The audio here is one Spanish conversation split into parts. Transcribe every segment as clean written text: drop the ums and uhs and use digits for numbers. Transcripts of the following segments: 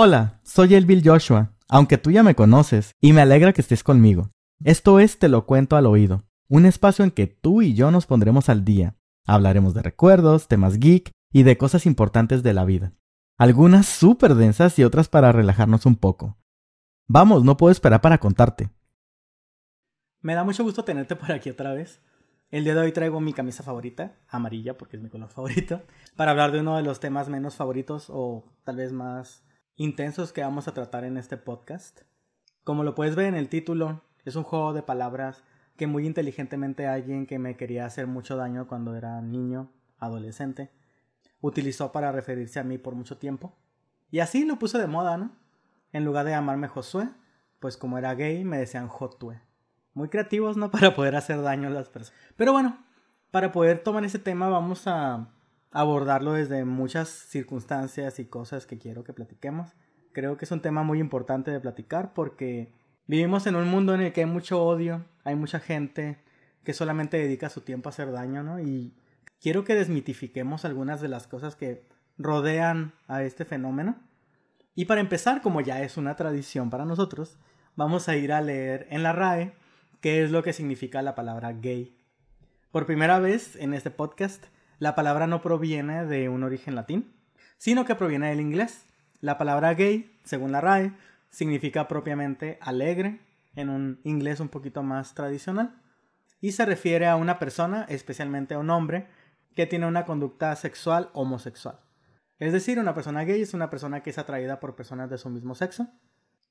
Hola, soy el Bill Joshua, aunque tú ya me conoces, y me alegra que estés conmigo. Esto es Te lo cuento al oído, un espacio en que tú y yo nos pondremos al día. Hablaremos de recuerdos, temas geek y de cosas importantes de la vida. Algunas súper densas y otras para relajarnos un poco. Vamos, no puedo esperar para contarte. Me da mucho gusto tenerte por aquí otra vez. El día de hoy traigo mi camisa favorita, amarilla porque es mi color favorito, para hablar de uno de los temas menos favoritos o tal vez más intensos que vamos a tratar en este podcast. Como lo puedes ver en el título, es un juego de palabras que muy inteligentemente alguien que me quería hacer mucho daño cuando era niño, adolescente, utilizó para referirse a mí por mucho tiempo. Y así lo puse de moda, ¿no? En lugar de llamarme Josué, pues como era gay me decían Jotue. Muy creativos, ¿no? Para poder hacer daño a las personas. Pero bueno, para poder tomar ese tema vamos a abordarlo desde muchas circunstancias y cosas que quiero que platiquemos. Creo que es un tema muy importante de platicar porque vivimos en un mundo en el que hay mucho odio, hay mucha gente que solamente dedica su tiempo a hacer daño, ¿no? Y quiero que desmitifiquemos algunas de las cosas que rodean a este fenómeno. Y para empezar, como ya es una tradición para nosotros, vamos a ir a leer en la RAE qué es lo que significa la palabra gay. Por primera vez en este podcast, la palabra no proviene de un origen latín, sino que proviene del inglés. La palabra gay, según la RAE, significa propiamente alegre, en un inglés un poquito más tradicional, y se refiere a una persona, especialmente a un hombre, que tiene una conducta sexual homosexual. Es decir, una persona gay es una persona que es atraída por personas de su mismo sexo,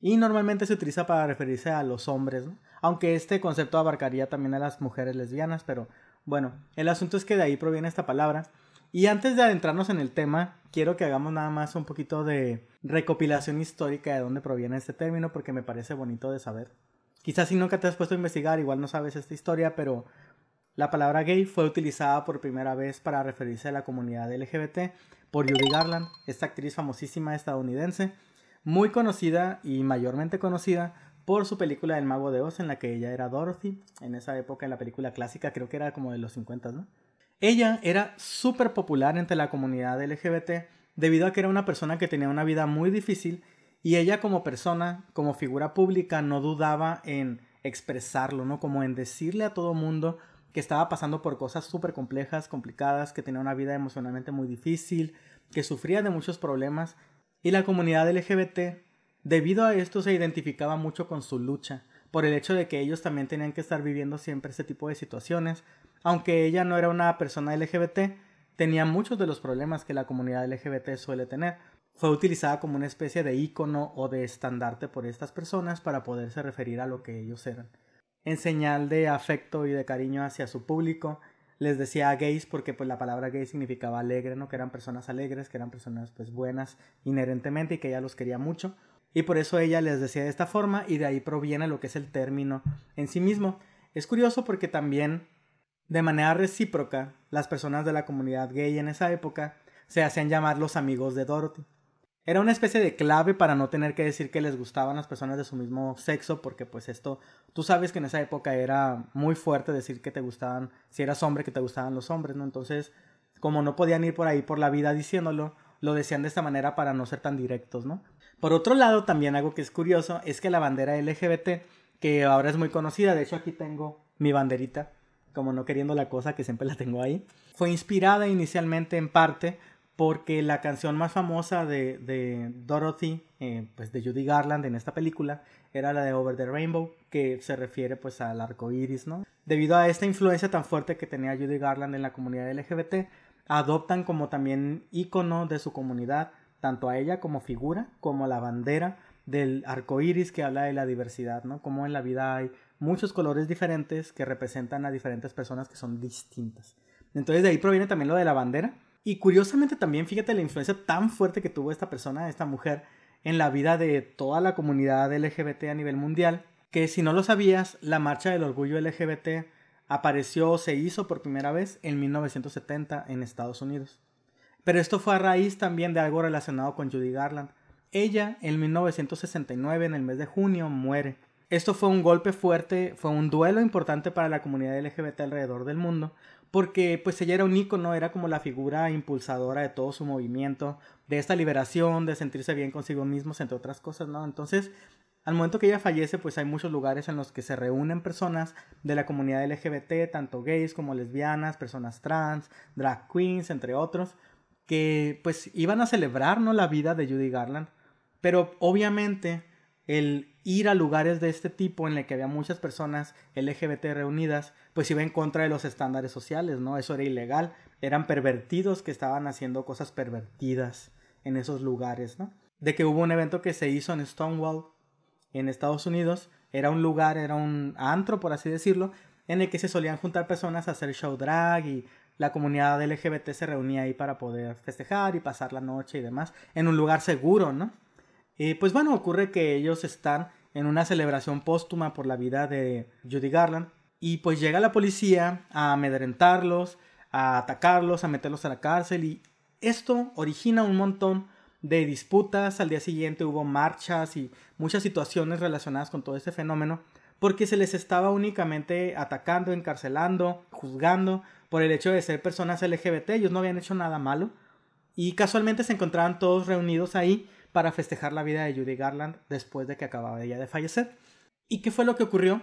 y normalmente se utiliza para referirse a los hombres, ¿no? Aunque este concepto abarcaría también a las mujeres lesbianas, pero bueno, el asunto es que de ahí proviene esta palabra. Y antes de adentrarnos en el tema, quiero que hagamos nada más un poquito de recopilación histórica de dónde proviene este término, porque me parece bonito de saber. Quizás si nunca te has puesto a investigar, igual no sabes esta historia, pero la palabra gay fue utilizada por primera vez para referirse a la comunidad LGBT por Judy Garland, esta actriz famosísima estadounidense, muy conocida y mayormente conocida por su película El Mago de Oz, en la que ella era Dorothy, en esa época en la película clásica, creo que era como de los 50, ¿no? Ella era súper popular entre la comunidad LGBT debido a que era una persona que tenía una vida muy difícil y ella como persona, como figura pública, no dudaba en expresarlo, ¿no? Como en decirle a todo mundo que estaba pasando por cosas súper complejas, complicadas, que tenía una vida emocionalmente muy difícil, que sufría de muchos problemas. Y la comunidad LGBT, debido a esto, se identificaba mucho con su lucha, por el hecho de que ellos también tenían que estar viviendo siempre ese tipo de situaciones. Aunque ella no era una persona LGBT, tenía muchos de los problemas que la comunidad LGBT suele tener. Fue utilizada como una especie de ícono o de estandarte por estas personas para poderse referir a lo que ellos eran. En señal de afecto y de cariño hacia su público, les decía gays porque pues la palabra gay significaba alegre, ¿no? Que eran personas alegres, que eran personas pues buenas inherentemente y que ella los quería mucho. Y por eso ella les decía de esta forma y de ahí proviene lo que es el término en sí mismo. Es curioso porque también de manera recíproca las personas de la comunidad gay en esa época se hacían llamar los amigos de Dorothy. Era una especie de clave para no tener que decir que les gustaban las personas de su mismo sexo, porque pues esto, tú sabes que en esa época era muy fuerte decir que te gustaban, si eras hombre, que te gustaban los hombres, ¿no? Entonces, como no podían ir por ahí por la vida diciéndolo, lo decían de esta manera para no ser tan directos, ¿no? Por otro lado, también algo que es curioso es que la bandera LGBT, que ahora es muy conocida, de hecho aquí tengo mi banderita, como no queriendo la cosa que siempre la tengo ahí, fue inspirada inicialmente en parte porque la canción más famosa de Dorothy, pues de Judy Garland en esta película, era la de Over the Rainbow, que se refiere pues al arco iris, ¿no? Debido a esta influencia tan fuerte que tenía Judy Garland en la comunidad LGBT, adoptan como también ícono de su comunidad, tanto a ella como figura, como la bandera del arco iris que habla de la diversidad, ¿no? Como en la vida hay muchos colores diferentes que representan a diferentes personas que son distintas. Entonces de ahí proviene también lo de la bandera. Y curiosamente también, fíjate la influencia tan fuerte que tuvo esta persona, esta mujer, en la vida de toda la comunidad LGBT a nivel mundial, que si no lo sabías, la Marcha del Orgullo LGBT apareció o se hizo por primera vez en 1970 en Estados Unidos. Pero esto fue a raíz también de algo relacionado con Judy Garland. Ella, en 1969, en el mes de junio, muere. Esto fue un golpe fuerte, fue un duelo importante para la comunidad LGBT alrededor del mundo, porque pues ella era un ícono, era como la figura impulsadora de todo su movimiento, de esta liberación, de sentirse bien consigo mismos, entre otras cosas, ¿no? Entonces, al momento que ella fallece, pues hay muchos lugares en los que se reúnen personas de la comunidad LGBT, tanto gays como lesbianas, personas trans, drag queens, entre otros, que pues iban a celebrar, ¿no?, la vida de Judy Garland. Pero obviamente el ir a lugares de este tipo en el que había muchas personas LGBT reunidas, pues iba en contra de los estándares sociales, ¿no? Eso era ilegal, eran pervertidos que estaban haciendo cosas pervertidas en esos lugares, ¿no? De que hubo un evento que se hizo en Stonewall, en Estados Unidos, era un lugar, era un antro, por así decirlo, en el que se solían juntar personas a hacer show drag y la comunidad LGBT se reunía ahí para poder festejar y pasar la noche y demás, en un lugar seguro, ¿no? Pues bueno, ocurre que ellos están en una celebración póstuma por la vida de Judy Garland y pues llega la policía a amedrentarlos, a atacarlos, a meterlos a la cárcel y esto origina un montón de disputas. Al día siguiente hubo marchas y muchas situaciones relacionadas con todo este fenómeno porque se les estaba únicamente atacando, encarcelando, juzgando por el hecho de ser personas LGBT. Ellos no habían hecho nada malo y casualmente se encontraban todos reunidos ahí para festejar la vida de Judy Garland después de que acababa ella de fallecer. ¿Y qué fue lo que ocurrió?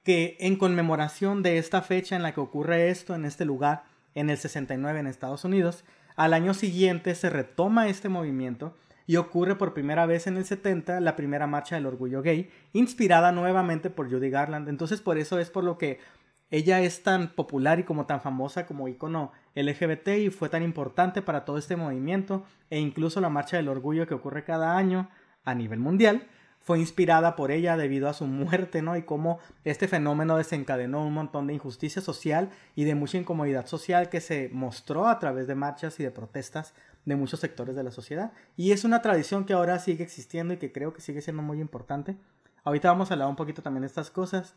Que en conmemoración de esta fecha en la que ocurre esto, en este lugar, en el 69 en Estados Unidos, al año siguiente se retoma este movimiento y ocurre por primera vez en el 70 la primera marcha del orgullo gay, inspirada nuevamente por Judy Garland. Entonces por eso es por lo que ella es tan popular y como tan famosa como ícono LGBT y fue tan importante para todo este movimiento, e incluso la marcha del orgullo que ocurre cada año a nivel mundial fue inspirada por ella debido a su muerte, ¿no? Y cómo este fenómeno desencadenó un montón de injusticia social y de mucha incomodidad social que se mostró a través de marchas y de protestas de muchos sectores de la sociedad. Y es una tradición que ahora sigue existiendo y que creo que sigue siendo muy importante. Ahorita vamos a hablar un poquito también de estas cosas.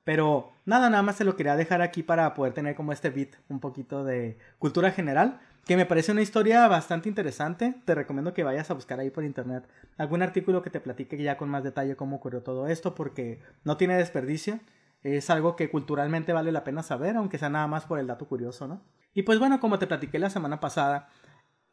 Pero nada más se lo quería dejar aquí para poder tener como este beat un poquito de cultura general, que me parece una historia bastante interesante. Te recomiendo que vayas a buscar ahí por internet algún artículo que te platique ya con más detalle cómo ocurrió todo esto, porque no tiene desperdicio. Es algo que culturalmente vale la pena saber, aunque sea nada más por el dato curioso, ¿no? Y pues bueno, como te platiqué la semana pasada,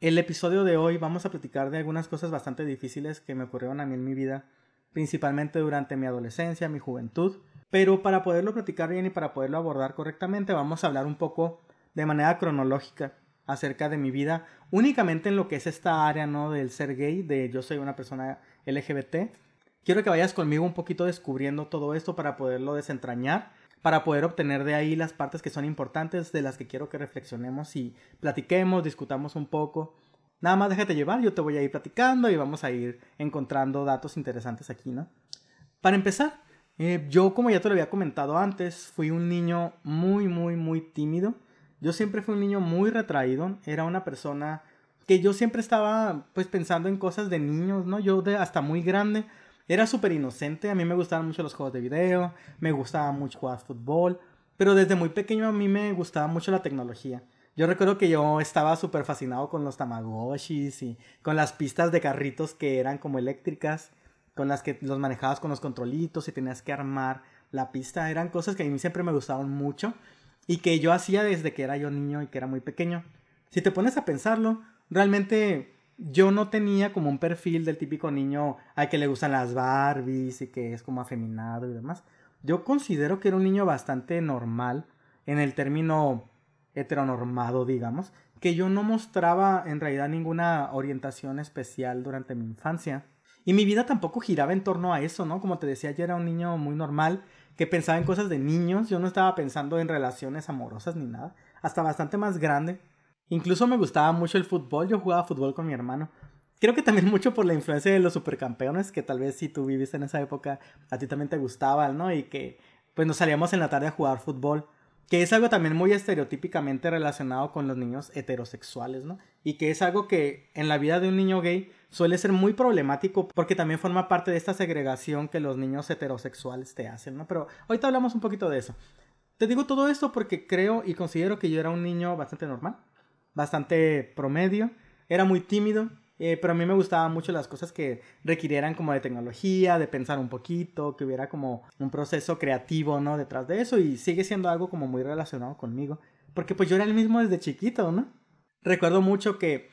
el episodio de hoy vamos a platicar de algunas cosas bastante difíciles que me ocurrieron a mí en mi vida, principalmente durante mi adolescencia, mi juventud. Pero para poderlo platicar bien y para poderlo abordar correctamente, vamos a hablar un poco de manera cronológica acerca de mi vida, únicamente en lo que es esta área, ¿no?, del ser gay, de yo soy una persona LGBT. Quiero que vayas conmigo un poquito descubriendo todo esto para poderlo desentrañar, para poder obtener de ahí las partes que son importantes, de las que quiero que reflexionemos y platiquemos, discutamos un poco. Nada más déjate llevar, yo te voy a ir platicando y vamos a ir encontrando datos interesantes aquí, ¿no? Para empezar, yo, como ya te lo había comentado antes, fui un niño muy tímido. Yo siempre fui un niño muy retraído. Era una persona que yo siempre estaba pues pensando en cosas de niños, ¿no? Yo hasta muy grande era súper inocente. A mí me gustaban mucho los juegos de video, me gustaba mucho jugar fútbol, pero desde muy pequeño a mí me gustaba mucho la tecnología. Yo recuerdo que yo estaba súper fascinado con los tamagotchis y con las pistas de carritos que eran como eléctricas, con las que los manejabas con los controlitos y tenías que armar la pista. Eran cosas que a mí siempre me gustaban mucho y que yo hacía desde que era yo niño y que era muy pequeño. Si te pones a pensarlo, realmente yo no tenía como un perfil del típico niño al que le gustan las Barbies y que es como afeminado y demás. Yo considero que era un niño bastante normal en el término heteronormado, digamos, que yo no mostraba en realidad ninguna orientación especial durante mi infancia. Y mi vida tampoco giraba en torno a eso, ¿no? Como te decía, yo era un niño muy normal que pensaba en cosas de niños. Yo no estaba pensando en relaciones amorosas ni nada. Hasta bastante más grande. Incluso me gustaba mucho el fútbol. Yo jugaba fútbol con mi hermano. Creo que también mucho por la influencia de los supercampeones, que tal vez si tú viviste en esa época, a ti también te gustaban, ¿no? Y que pues nos salíamos en la tarde a jugar fútbol. Que es algo también muy estereotípicamente relacionado con los niños heterosexuales, ¿no? Y que es algo que en la vida de un niño gay suele ser muy problemático porque también forma parte de esta segregación que los niños heterosexuales te hacen, ¿no? Pero ahorita hablamos un poquito de eso. Te digo todo esto porque creo y considero que yo era un niño bastante normal, bastante promedio, era muy tímido, pero a mí me gustaban mucho las cosas que requirieran como de tecnología, de pensar un poquito, que hubiera como un proceso creativo, ¿no?, detrás de eso, y sigue siendo algo como muy relacionado conmigo. porque pues yo era el mismo desde chiquito, ¿no? Recuerdo mucho que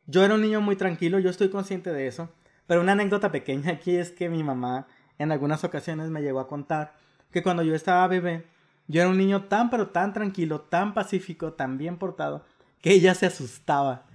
yo era un niño muy tranquilo, yo estoy consciente de eso, pero una anécdota pequeña aquí es que mi mamá en algunas ocasiones me llegó a contar que cuando yo estaba bebé, yo era un niño tan pero tan tranquilo, tan pacífico, tan bien portado, que ella se asustaba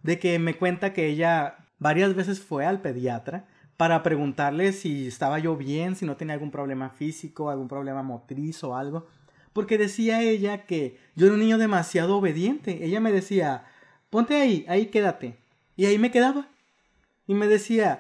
de que me cuenta que ella varias veces fue al pediatra para preguntarle si estaba yo bien, si no tenía algún problema físico, algún problema motriz o algo, porque decía ella que yo era un niño demasiado obediente. Ella me decía, ponte ahí, ahí quédate, y ahí me quedaba. Y me decía,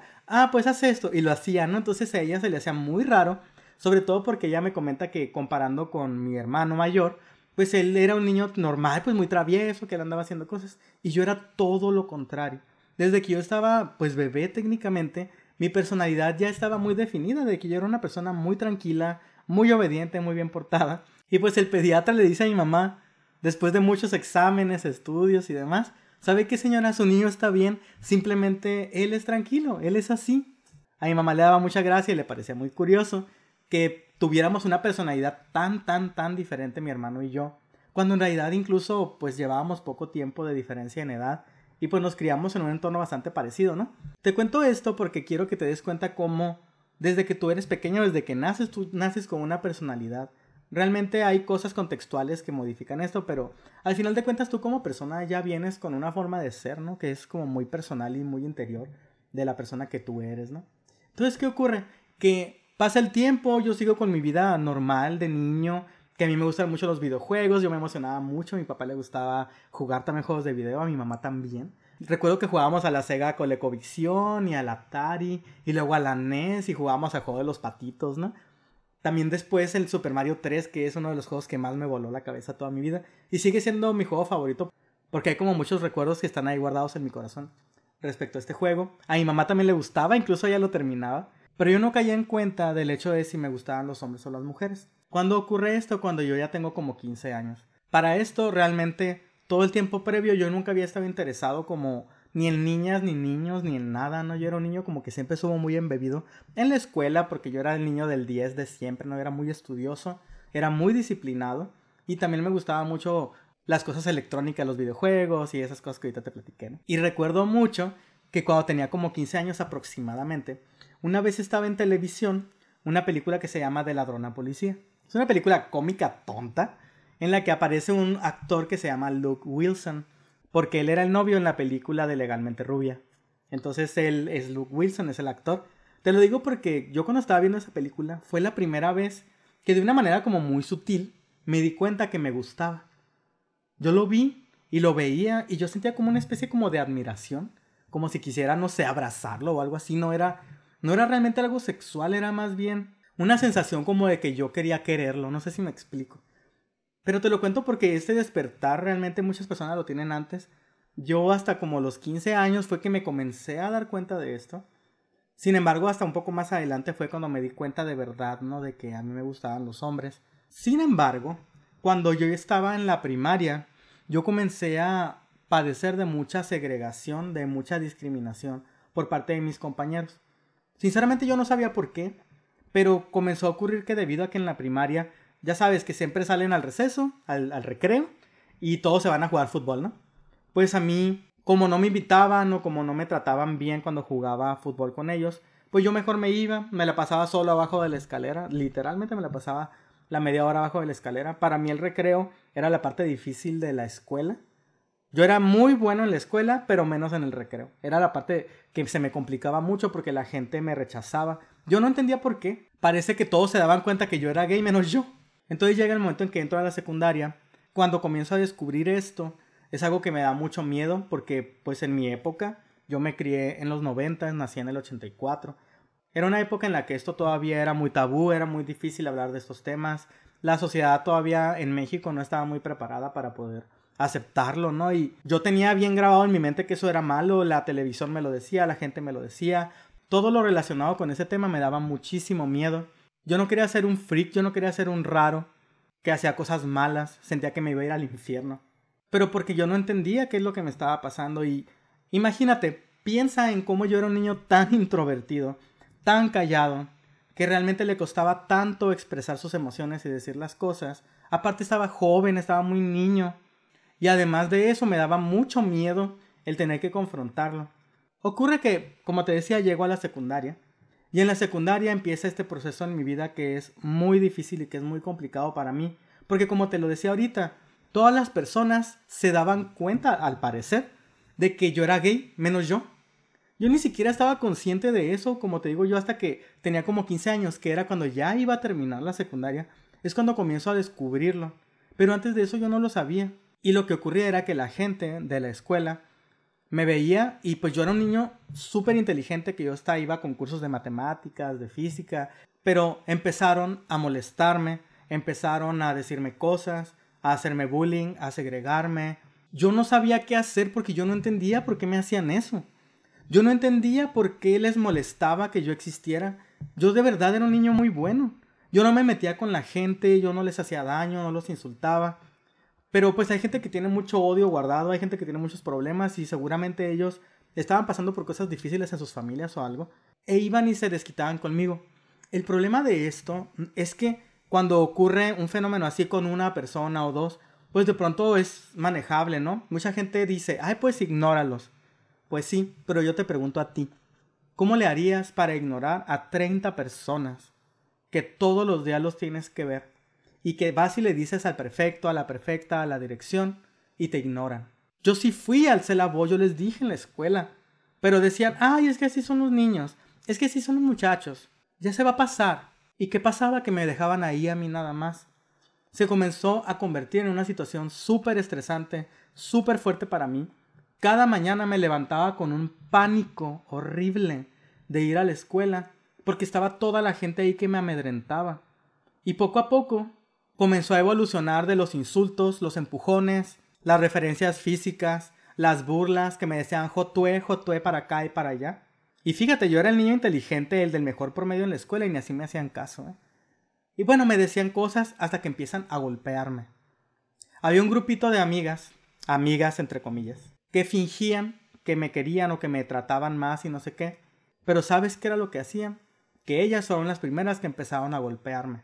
pues haz esto. Y lo hacía, ¿no? Entonces a ella se le hacía muy raro. Sobre todo porque ella me comenta que comparando con mi hermano mayor, pues él era un niño normal, pues muy travieso, que él andaba haciendo cosas. Y yo era todo lo contrario. Desde que yo estaba, pues bebé técnicamente, mi personalidad ya estaba muy definida. De que yo era una persona muy tranquila, muy obediente, muy bien portada. Y pues el pediatra le dice a mi mamá, después de muchos exámenes, estudios y demás, ¿sabe qué, señora? Su niño está bien, simplemente él es tranquilo, él es así. A mi mamá le daba mucha gracia y le parecía muy curioso que tuviéramos una personalidad tan diferente mi hermano y yo, cuando en realidad incluso pues llevábamos poco tiempo de diferencia en edad y pues nos criamos en un entorno bastante parecido, ¿no? Te cuento esto porque quiero que te des cuenta cómo desde que tú eres pequeño, desde que naces, tú naces con una personalidad. Realmente hay cosas contextuales que modifican esto, pero al final de cuentas tú como persona ya vienes con una forma de ser, ¿no? Que es como muy personal y muy interior de la persona que tú eres, ¿no? Entonces, ¿qué ocurre? Que pasa el tiempo, yo sigo con mi vida normal de niño, que a mí me gustan mucho los videojuegos, yo me emocionaba mucho, a mi papá le gustaba jugar también juegos de video, a mi mamá también. Recuerdo que jugábamos a la Sega ColecoVision y al Atari y luego a la NES y jugábamos al juego de los patitos, ¿no? También después el Super Mario 3, que es uno de los juegos que más me voló la cabeza toda mi vida. Y sigue siendo mi juego favorito porque hay como muchos recuerdos que están ahí guardados en mi corazón respecto a este juego. A mi mamá también le gustaba, incluso ella lo terminaba. Pero yo no caía en cuenta del hecho de si me gustaban los hombres o las mujeres. ¿Cuándo ocurre esto? Cuando yo ya tengo como 15 años. Para esto realmente todo el tiempo previo yo nunca había estado interesado como ni en niñas, ni niños, ni en nada, ¿no? Yo era un niño como que siempre estuvo muy embebido en la escuela porque yo era el niño del 10 de siempre, ¿no? Era muy estudioso, era muy disciplinado y también me gustaba mucho las cosas electrónicas, los videojuegos y esas cosas que ahorita te platiqué, ¿no? Y recuerdo mucho que cuando tenía como 15 años aproximadamente, una vez estaba en televisión una película que se llama De ladrón a policía. Es una película cómica tonta en la que aparece un actor que se llama Luke Wilson, porque él era el novio en la película de Legalmente Rubia. Entonces él es Luke Wilson, es el actor. Te lo digo porque yo cuando estaba viendo esa película fue la primera vez que de una manera como muy sutil me di cuenta que me gustaba. Yo lo vi y lo veía y yo sentía como una especie como de admiración, como si quisiera, no sé, abrazarlo o algo así. No era realmente algo sexual, era más bien una sensación como de que yo quería quererlo, no sé si me explico. Pero te lo cuento porque este despertar realmente muchas personas lo tienen antes. Yo hasta como los 15 años fue que me comencé a dar cuenta de esto. Sin embargo, hasta un poco más adelante fue cuando me di cuenta de verdad, ¿no? De que a mí me gustaban los hombres. Sin embargo, cuando yo estaba en la primaria, yo comencé a padecer de mucha segregación, de mucha discriminación por parte de mis compañeros. Sinceramente yo no sabía por qué, pero comenzó a ocurrir que debido a que en la primaria, ya sabes que siempre salen al receso, al recreo, y todos se van a jugar fútbol, ¿no? Pues a mí, como no me invitaban o como no me trataban bien cuando jugaba fútbol con ellos, pues yo mejor me iba, me la pasaba solo abajo de la escalera, literalmente me la pasaba la media hora abajo de la escalera. Para mí el recreo era la parte difícil de la escuela. Yo era muy bueno en la escuela, pero menos en el recreo. Era la parte que se me complicaba mucho porque la gente me rechazaba. Yo no entendía por qué. Parece que todos se daban cuenta que yo era gay menos yo. Entonces llega el momento en que entro a la secundaria. Cuando comienzo a descubrir esto, es algo que me da mucho miedo porque pues en mi época, yo me crié en los 90, nací en el 84. Era una época en la que esto todavía era muy tabú, era muy difícil hablar de estos temas. La sociedad todavía en México no estaba muy preparada para poder aceptarlo, ¿no? Y yo tenía bien grabado en mi mente que eso era malo, la televisión me lo decía, la gente me lo decía. Todo lo relacionado con ese tema me daba muchísimo miedo. Yo no quería ser un freak, yo no quería ser un raro que hacía cosas malas, sentía que me iba a ir al infierno. Pero porque yo no entendía qué es lo que me estaba pasando y imagínate, piensa en cómo yo era un niño tan introvertido, tan callado, que realmente le costaba tanto expresar sus emociones y decir las cosas. Aparte estaba joven, estaba muy niño. Y además de eso me daba mucho miedo el tener que confrontarlo. Ocurre que, como te decía, llego a la secundaria. Y en la secundaria empieza este proceso en mi vida que es muy difícil y que es muy complicado para mí. Porque como te lo decía ahorita, todas las personas se daban cuenta, al parecer, de que yo era gay, menos yo. Yo ni siquiera estaba consciente de eso, como te digo yo, hasta que tenía como 15 años, que era cuando ya iba a terminar la secundaria. Es cuando comienzo a descubrirlo. Pero antes de eso yo no lo sabía. Y lo que ocurría era que la gente de la escuela me veía y pues yo era un niño súper inteligente, que yo hasta iba a concursos de matemáticas, de física, pero empezaron a molestarme, empezaron a decirme cosas, a hacerme bullying, a segregarme. Yo no sabía qué hacer porque yo no entendía por qué me hacían eso. Yo no entendía por qué les molestaba que yo existiera. Yo de verdad era un niño muy bueno. Yo no me metía con la gente, yo no les hacía daño, no los insultaba. Pero pues hay gente que tiene mucho odio guardado, hay gente que tiene muchos problemas y seguramente ellos estaban pasando por cosas difíciles en sus familias o algo. E iban y se desquitaban conmigo. El problema de esto es que cuando ocurre un fenómeno así con una persona o dos, pues de pronto es manejable, ¿no? Mucha gente dice, ay, pues ignóralos. Pues sí, pero yo te pregunto a ti, ¿cómo le harías para ignorar a 30 personas que todos los días los tienes que ver y que vas y le dices al prefecto, a la prefecta, a la dirección y te ignoran? Yo sí fui al CELABO, yo les dije en la escuela, pero decían, ay, es que así son los niños, es que así son los muchachos, ya se va a pasar. ¿Y qué pasaba? Que me dejaban ahí a mí nada más. Se comenzó a convertir en una situación súper estresante, súper fuerte para mí. Cada mañana me levantaba con un pánico horrible de ir a la escuela porque estaba toda la gente ahí que me amedrentaba. Y poco a poco comenzó a evolucionar de los insultos, los empujones, las referencias físicas, las burlas que me decían jotue para acá y para allá. Y fíjate, yo era el niño inteligente, el del mejor promedio en la escuela y ni así me hacían caso, ¿eh? Y bueno, me decían cosas hasta que empiezan a golpearme. Había un grupito de amigas entre comillas, que fingían que me querían o que me trataban más y no sé qué. Pero ¿sabes qué era lo que hacían? Que ellas fueron las primeras que empezaron a golpearme.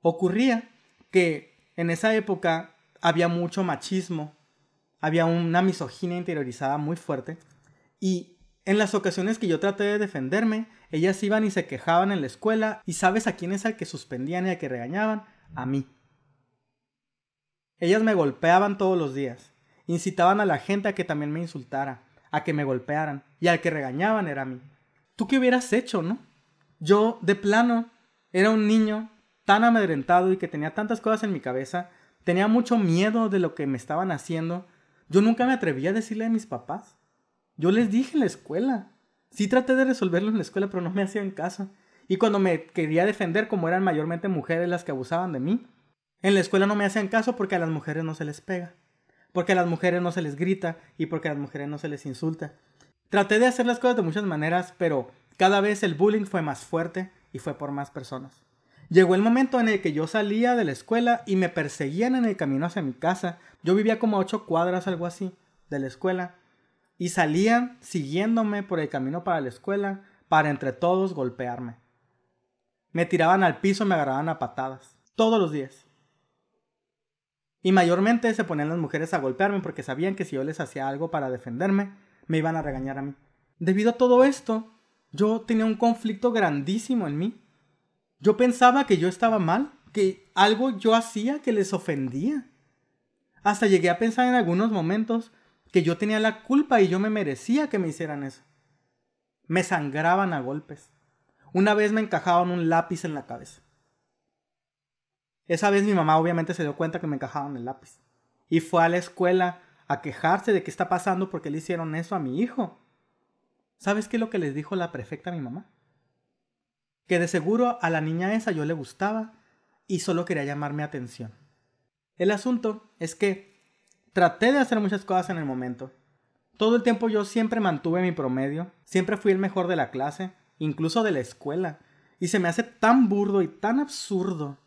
Ocurría que en esa época había mucho machismo, había una misoginia interiorizada muy fuerte y en las ocasiones que yo traté de defenderme, ellas iban y se quejaban en la escuela y ¿sabes a quién es al que suspendían y al que regañaban? A mí. Ellas me golpeaban todos los días, incitaban a la gente a que también me insultara, a que me golpearan y al que regañaban era a mí. ¿Tú qué hubieras hecho, no? Yo, de plano, era un niño tan amedrentado y que tenía tantas cosas en mi cabeza, tenía mucho miedo de lo que me estaban haciendo. Yo nunca me atreví a decirle a mis papás. Yo les dije en la escuela. Sí traté de resolverlo en la escuela, pero no me hacían caso. Y cuando me quería defender, como eran mayormente mujeres las que abusaban de mí, en la escuela no me hacían caso porque a las mujeres no se les pega, porque a las mujeres no se les grita y porque a las mujeres no se les insulta. Traté de hacer las cosas de muchas maneras, pero cada vez el bullying fue más fuerte y fue por más personas. Llegó el momento en el que yo salía de la escuela y me perseguían en el camino hacia mi casa. Yo vivía como a 8 cuadras, algo así, de la escuela. Y salían siguiéndome por el camino para la escuela para entre todos golpearme. Me tiraban al piso y me agarraban a patadas. Todos los días. Y mayormente se ponían las mujeres a golpearme porque sabían que si yo les hacía algo para defenderme, me iban a regañar a mí. Debido a todo esto, yo tenía un conflicto grandísimo en mí. Yo pensaba que yo estaba mal, que algo yo hacía que les ofendía. Hasta llegué a pensar en algunos momentos que yo tenía la culpa y yo me merecía que me hicieran eso. Me sangraban a golpes. Una vez me encajaban un lápiz en la cabeza. Esa vez mi mamá obviamente se dio cuenta que me encajaban el lápiz. Y fue a la escuela a quejarse de qué está pasando porque le hicieron eso a mi hijo. ¿Sabes qué es lo que les dijo la prefecta a mi mamá? Que de seguro a la niña esa yo le gustaba y solo quería llamar mi atención. El asunto es que traté de hacer muchas cosas en el momento. Todo el tiempo yo siempre mantuve mi promedio, siempre fui el mejor de la clase, incluso de la escuela. Y se me hace tan burdo y tan absurdo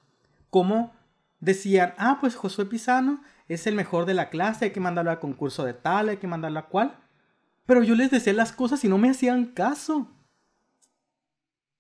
como decían, pues Josué Pisano es el mejor de la clase, hay que mandarlo al concurso de tal, hay que mandarlo a cual. Pero yo les decía las cosas y no me hacían caso.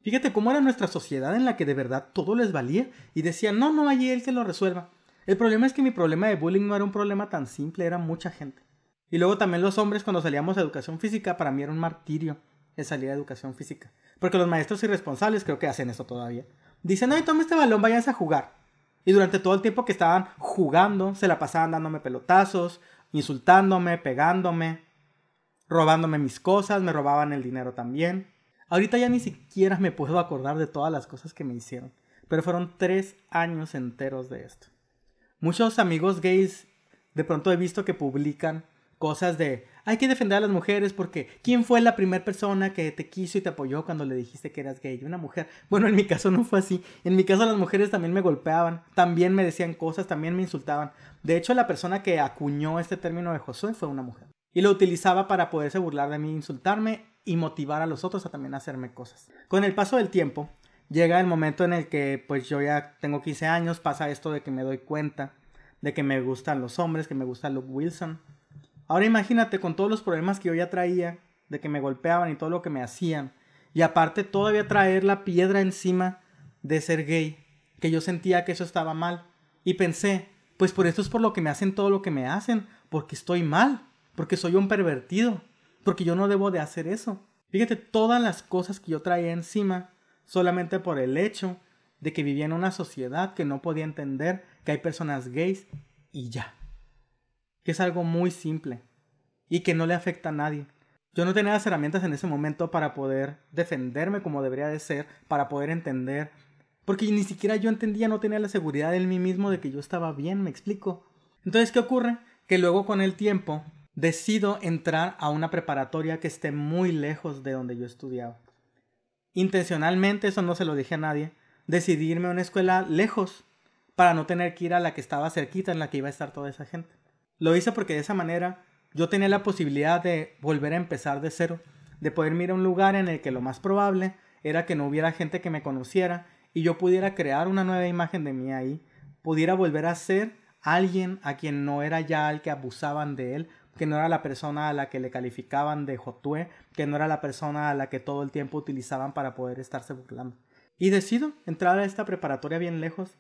Fíjate cómo era nuestra sociedad en la que de verdad todo les valía y decían, no, allí él que lo resuelva. El problema es que mi problema de bullying no era un problema tan simple, era mucha gente. Y luego también los hombres, cuando salíamos a educación física, para mí era un martirio el salir a educación física. Porque los maestros irresponsables creo que hacen eso todavía. Dicen, ay, toma este balón, váyanse a jugar. Y durante todo el tiempo que estaban jugando, se la pasaban dándome pelotazos, insultándome, pegándome, robándome mis cosas, me robaban el dinero también. Ahorita ya ni siquiera me puedo acordar de todas las cosas que me hicieron. Pero fueron 3 años enteros de esto. Muchos amigos gays de pronto he visto que publican cosas de hay que defender a las mujeres porque ¿quién fue la primera persona que te quiso y te apoyó cuando le dijiste que eras gay? Una mujer. Bueno, en mi caso no fue así. En mi caso las mujeres también me golpeaban, también me decían cosas, también me insultaban. De hecho, la persona que acuñó este término de Josué fue una mujer. Y lo utilizaba para poderse burlar de mí, insultarme y motivar a los otros a también hacerme cosas. Con el paso del tiempo, llega el momento en el que pues yo ya tengo 15 años, pasa esto de que me doy cuenta de que me gustan los hombres, que me gusta Luke Wilson. Ahora imagínate con todos los problemas que yo ya traía, de que me golpeaban y todo lo que me hacían, y aparte todavía traer la piedra encima de ser gay, que yo sentía que eso estaba mal. Y pensé, pues por esto es por lo que me hacen todo lo que me hacen, porque estoy mal, porque soy un pervertido, porque yo no debo de hacer eso. Fíjate todas las cosas que yo traía encima, solamente por el hecho de que vivía en una sociedad que no podía entender que hay personas gays y ya. Que es algo muy simple y que no le afecta a nadie. Yo no tenía las herramientas en ese momento para poder defenderme como debería de ser, para poder entender, porque ni siquiera yo entendía, no tenía la seguridad en mí mismo de que yo estaba bien, ¿me explico? Entonces, ¿qué ocurre? Que luego con el tiempo decido entrar a una preparatoria que esté muy lejos de donde yo estudiaba. Intencionalmente, eso no se lo dije a nadie, decidí irme a una escuela lejos para no tener que ir a la que estaba cerquita en la que iba a estar toda esa gente. Lo hice porque de esa manera yo tenía la posibilidad de volver a empezar de cero, de poder ir a un lugar en el que lo más probable era que no hubiera gente que me conociera y yo pudiera crear una nueva imagen de mí ahí, pudiera volver a ser alguien a quien no era ya el que abusaban de él, que no era la persona a la que le calificaban de jotué, que no era la persona a la que todo el tiempo utilizaban para poder estarse burlando. Y decido entrar a esta preparatoria bien lejos.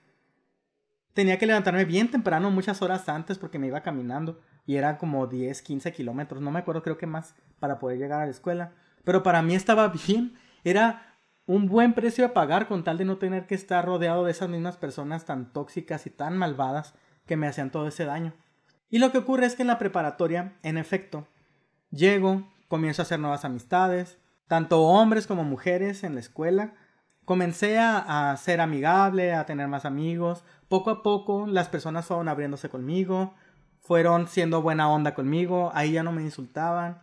Tenía que levantarme bien temprano, muchas horas antes, porque me iba caminando. Y eran como 10, 15 kilómetros, no me acuerdo, creo que más, para poder llegar a la escuela. Pero para mí estaba bien. Era un buen precio a pagar con tal de no tener que estar rodeado de esas mismas personas tan tóxicas y tan malvadas que me hacían todo ese daño. Y lo que ocurre es que en la preparatoria, en efecto, llego, comienzo a hacer nuevas amistades, tanto hombres como mujeres en la escuela. Comencé a ser amigable, a tener más amigos. Poco a poco las personas fueron abriéndose conmigo, fueron siendo buena onda conmigo, ahí ya no me insultaban.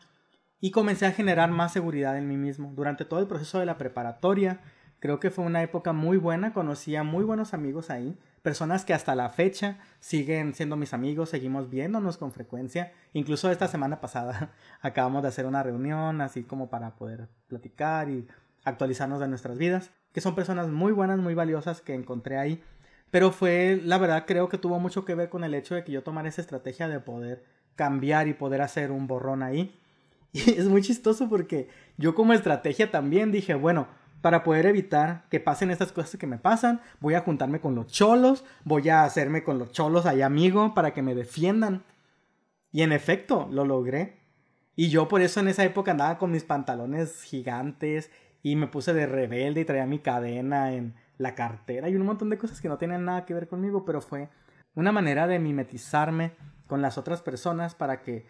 Y comencé a generar más seguridad en mí mismo. Durante todo el proceso de la preparatoria, creo que fue una época muy buena, conocí a muy buenos amigos ahí. Personas que hasta la fecha siguen siendo mis amigos, seguimos viéndonos con frecuencia. Incluso esta semana pasada acabamos de hacer una reunión así como para poder platicar y actualizarnos de nuestras vidas. Que son personas muy buenas, muy valiosas que encontré ahí. Pero fue, la verdad, creo que tuvo mucho que ver con el hecho de que yo tomara esa estrategia de poder cambiar y poder hacer un borrón ahí. Y es muy chistoso porque yo como estrategia también dije, bueno, para poder evitar que pasen estas cosas que me pasan, voy a juntarme con los cholos, voy a hacerme con los cholos ahí amigo para que me defiendan. Y en efecto, lo logré. Y yo por eso en esa época andaba con mis pantalones gigantes y me puse de rebelde y traía mi cadena en la cartera y un montón de cosas que no tenían nada que ver conmigo, pero fue una manera de mimetizarme con las otras personas para que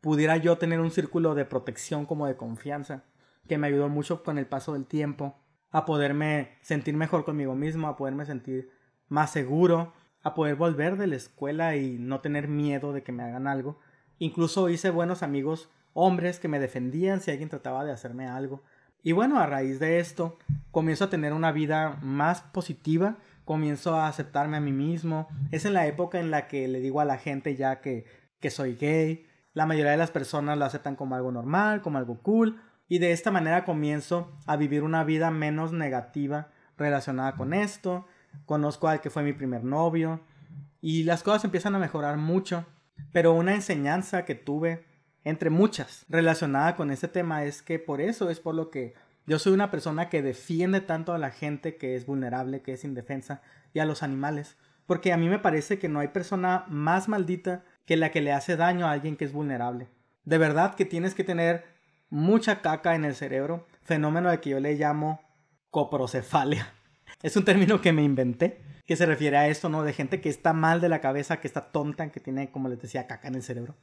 pudiera yo tener un círculo de protección como de confianza, que me ayudó mucho con el paso del tiempo a poderme sentir mejor conmigo mismo, a poderme sentir más seguro, a poder volver de la escuela y no tener miedo de que me hagan algo. Incluso hice buenos amigos hombres que me defendían si alguien trataba de hacerme algo. Y bueno, a raíz de esto comienzo a tener una vida más positiva, comienzo a aceptarme a mí mismo. Es en la época en la que le digo a la gente ya que soy gay. La mayoría de las personas lo aceptan como algo normal, como algo cool. Y de esta manera comienzo a vivir una vida menos negativa relacionada con esto. Conozco al que fue mi primer novio. Y las cosas empiezan a mejorar mucho. Pero una enseñanza que tuve, entre muchas, relacionada con este tema es que por eso es por lo que Yo soy una persona que defiende tanto a la gente que es vulnerable, que es indefensa, y a los animales. Porque a mí me parece que no hay persona más maldita que la que le hace daño a alguien que es vulnerable. De verdad que tienes que tener mucha caca en el cerebro, fenómeno al que yo le llamo coprocefalia. Es un término que me inventé, que se refiere a esto, ¿no? De gente que está mal de la cabeza, que está tonta, que tiene, como les decía, caca en el cerebro.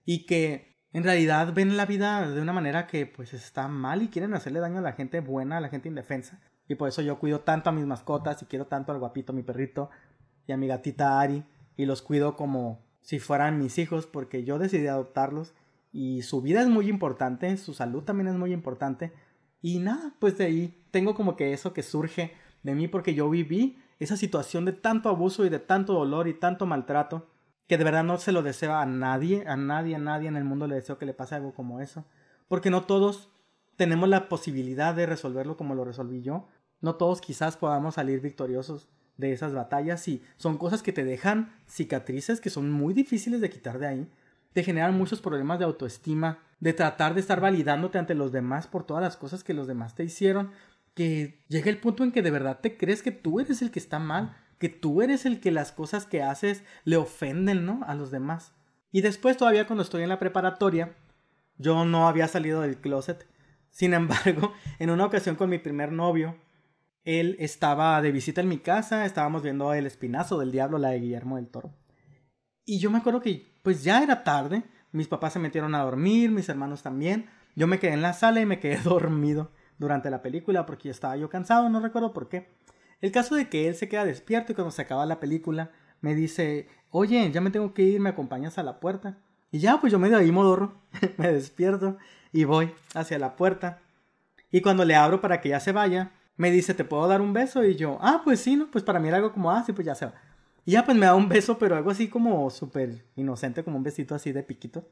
Y que en realidad ven la vida de una manera que pues está mal y quieren hacerle daño a la gente buena, a la gente indefensa. Y por eso yo cuido tanto a mis mascotas y quiero tanto al guapito, mi perrito, y a mi gatita Ari. Y los cuido como si fueran mis hijos porque yo decidí adoptarlos. Y su vida es muy importante, su salud también es muy importante. Y nada, pues de ahí tengo como que eso que surge de mí porque yo viví esa situación de tanto abuso y de tanto dolor y tanto maltrato que de verdad no se lo deseo a nadie en el mundo le deseo que le pase algo como eso. Porque no todos tenemos la posibilidad de resolverlo como lo resolví yo. No todos quizás podamos salir victoriosos de esas batallas y son cosas que te dejan cicatrices que son muy difíciles de quitar de ahí. Te generan muchos problemas de autoestima, de tratar de estar validándote ante los demás por todas las cosas que los demás te hicieron, que llega el punto en que de verdad te crees que tú eres el que está mal, que tú eres el que las cosas que haces le ofenden, ¿no? A los demás. Y después todavía cuando estoy en la preparatoria, yo no había salido del closet. Sin embargo, en una ocasión con mi primer novio, él estaba de visita en mi casa, estábamos viendo El Espinazo del Diablo, la de Guillermo del Toro. Y yo me acuerdo que pues ya era tarde, mis papás se metieron a dormir, mis hermanos también. Yo me quedé en la sala y me quedé dormido durante la película porque estaba yo cansado, no recuerdo por qué. El caso de que él se queda despierto y cuando se acaba la película me dice, oye, ya me tengo que ir, ¿me acompañas a la puerta? Y ya, pues yo medio ahí modorro, me despierto y voy hacia la puerta. Y cuando le abro para que ya se vaya, me dice, ¿te puedo dar un beso? Y yo, pues sí, ¿no? Pues para mí era algo como, sí, pues ya se va. Y ya pues me da un beso, pero algo así como súper inocente, como un besito así de piquito.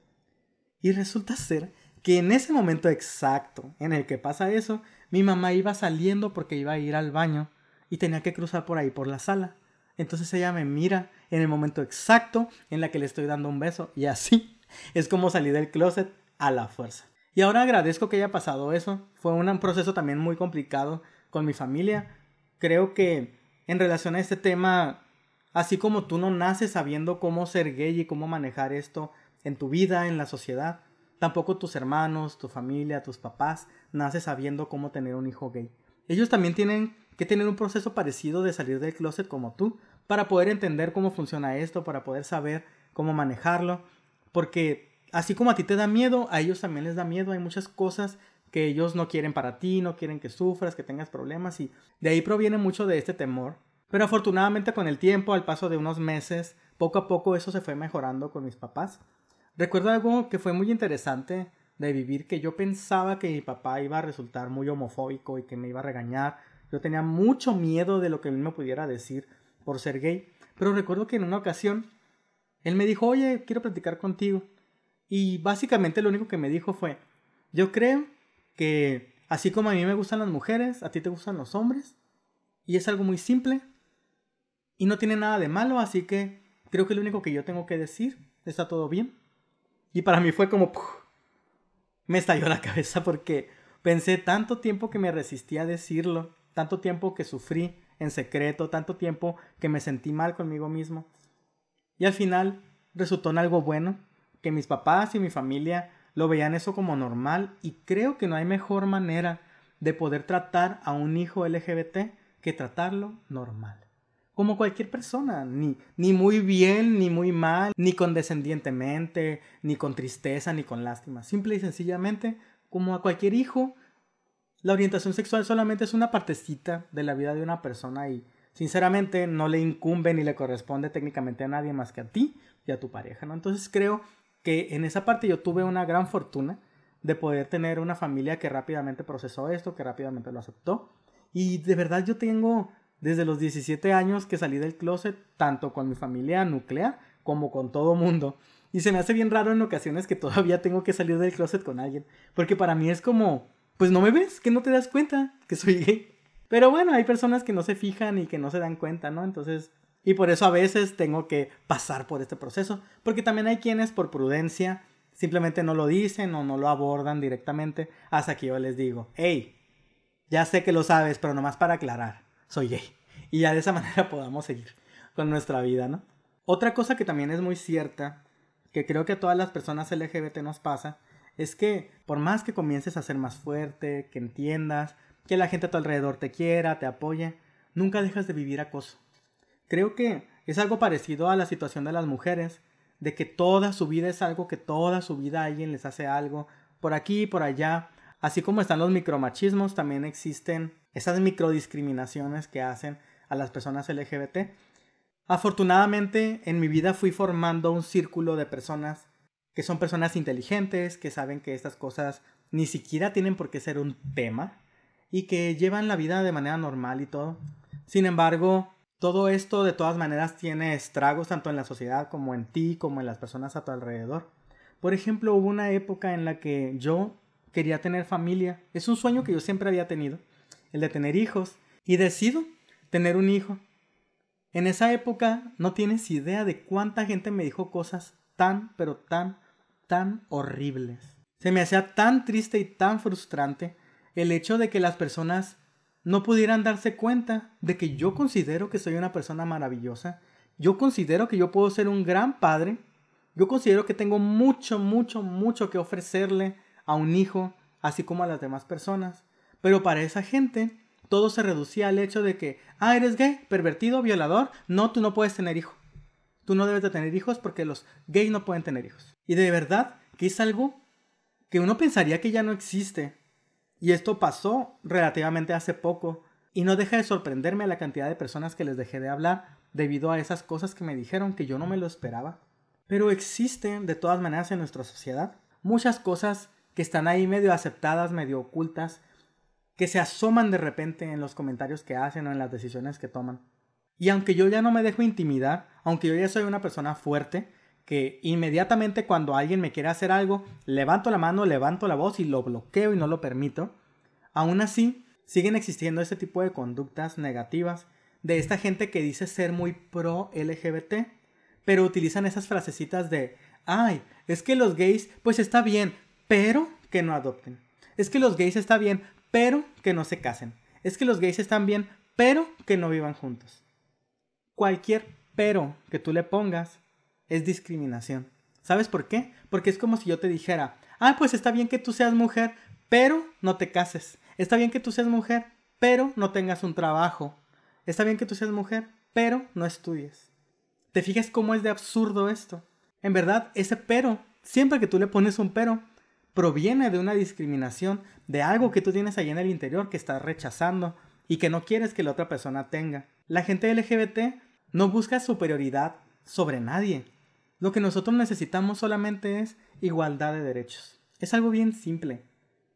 Y resulta ser que en ese momento exacto en el que pasa eso, mi mamá iba saliendo porque iba a ir al baño y tenía que cruzar por ahí por la sala. Entonces ella me mira en el momento exacto en la que le estoy dando un beso. Y así es como salí del closet a la fuerza. Y ahora agradezco que haya pasado eso. Fue un proceso también muy complicado con mi familia. Creo que en relación a este tema, así como tú no naces sabiendo cómo ser gay y cómo manejar esto en tu vida, en la sociedad, tampoco tus hermanos, tu familia, tus papás nacen sabiendo cómo tener un hijo gay. Ellos también tienen que tener un proceso parecido de salir del closet como tú, para poder entender cómo funciona esto, para poder saber cómo manejarlo, porque así como a ti te da miedo, a ellos también les da miedo. Hay muchas cosas que ellos no quieren para ti, no quieren que sufras, que tengas problemas, y de ahí proviene mucho de este temor. Pero afortunadamente con el tiempo, al paso de unos meses, poco a poco eso se fue mejorando con mis papás. Recuerdo algo que fue muy interesante de vivir, que yo pensaba que mi papá iba a resultar muy homofóbico y que me iba a regañar. Yo tenía mucho miedo de lo que él me pudiera decir por ser gay. Pero recuerdo que en una ocasión él me dijo, oye, quiero platicar contigo. Y básicamente lo único que me dijo fue, yo creo que así como a mí me gustan las mujeres, a ti te gustan los hombres. Y es algo muy simple y no tiene nada de malo, así que creo que lo único que yo tengo que decir, está todo bien. Y para mí fue como, me estalló la cabeza porque pensé tanto tiempo que me resistí a decirlo, tanto tiempo que sufrí en secreto, tanto tiempo que me sentí mal conmigo mismo. Y al final resultó en algo bueno, que mis papás y mi familia lo veían eso como normal, y creo que no hay mejor manera de poder tratar a un hijo LGBT que tratarlo normal. Como cualquier persona, ni muy bien, ni muy mal, ni condescendientemente, ni con tristeza, ni con lástima. Simple y sencillamente, como a cualquier hijo, la orientación sexual solamente es una partecita de la vida de una persona y sinceramente no le incumbe ni le corresponde técnicamente a nadie más que a ti y a tu pareja, ¿no? Entonces creo que en esa parte yo tuve una gran fortuna de poder tener una familia que rápidamente procesó esto, que rápidamente lo aceptó. Y de verdad yo tengo desde los 17 años que salí del closet, tanto con mi familia nuclear como con todo mundo. Y se me hace bien raro en ocasiones que todavía tengo que salir del closet con alguien, porque para mí es como, pues no me ves, que no te das cuenta que soy gay. Pero bueno, hay personas que no se fijan y que no se dan cuenta, ¿no? Entonces, y por eso a veces tengo que pasar por este proceso, porque también hay quienes por prudencia simplemente no lo dicen o no lo abordan directamente hasta que yo les digo, hey, Ya sé que lo sabes, pero nomás para aclarar, soy gay. Y ya de esa manera podamos seguir con nuestra vida, ¿no? Otra cosa que también es muy cierta, que creo que a todas las personas LGBT nos pasa, es que por más que comiences a ser más fuerte, que entiendas, que la gente a tu alrededor te quiera, te apoye, nunca dejas de vivir acoso. Creo que es algo parecido a la situación de las mujeres, de que toda su vida es algo, que toda su vida alguien les hace algo, por aquí, por allá. Así como están los micromachismos, también existen esas microdiscriminaciones que hacen a las personas LGBT. Afortunadamente, en mi vida fui formando un círculo de personas que son personas inteligentes, que saben que estas cosas ni siquiera tienen por qué ser un tema y que llevan la vida de manera normal y todo. Sin embargo, todo esto de todas maneras tiene estragos tanto en la sociedad como en ti, como en las personas a tu alrededor. Por ejemplo, hubo una época en la que yo quería tener familia. Es un sueño que yo siempre había tenido, el de tener hijos, y decido tener un hijo. En esa época no tienes idea de cuánta gente me dijo cosas tan, pero tan horribles. Se me hacía tan triste y tan frustrante el hecho de que las personas no pudieran darse cuenta de que yo considero que soy una persona maravillosa. Yo considero que yo puedo ser un gran padre. Yo considero que tengo mucho que ofrecerle a un hijo, así como a las demás personas. Pero para esa gente, todo se reducía al hecho de que, eres gay, pervertido, violador. No, tú no puedes tener hijo. Tú no debes de tener hijos porque los gays no pueden tener hijos. Y de verdad que es algo que uno pensaría que ya no existe. Y esto pasó relativamente hace poco. Y no deja de sorprenderme la cantidad de personas que les dejé de hablar debido a esas cosas que me dijeron que yo no me lo esperaba. Pero existen de todas maneras en nuestra sociedad muchas cosas que están ahí medio aceptadas, medio ocultas, que se asoman de repente en los comentarios que hacen o en las decisiones que toman. Y aunque yo ya no me dejo intimidar, aunque yo ya soy una persona fuerte, que inmediatamente cuando alguien me quiere hacer algo, levanto la mano, levanto la voz y lo bloqueo y no lo permito, aún así siguen existiendo este tipo de conductas negativas de esta gente que dice ser muy pro LGBT, pero utilizan esas frasecitas de, es que los gays, pues está bien, pero que no adopten. Es que los gays está bien, pero que no se casen. Es que los gays están bien, pero que no vivan juntos. Cualquier pero que tú le pongas es discriminación. ¿Sabes por qué? Porque es como si yo te dijera, pues está bien que tú seas mujer, pero no te cases. Está bien que tú seas mujer, pero no tengas un trabajo. Está bien que tú seas mujer, pero no estudies. ¿Te fijas cómo es de absurdo esto? En verdad, ese pero, siempre que tú le pones un pero, proviene de una discriminación, de algo que tú tienes ahí en el interior que estás rechazando y que no quieres que la otra persona tenga. La gente LGBT no busca superioridad sobre nadie. Lo que nosotros necesitamos solamente es igualdad de derechos. Es algo bien simple,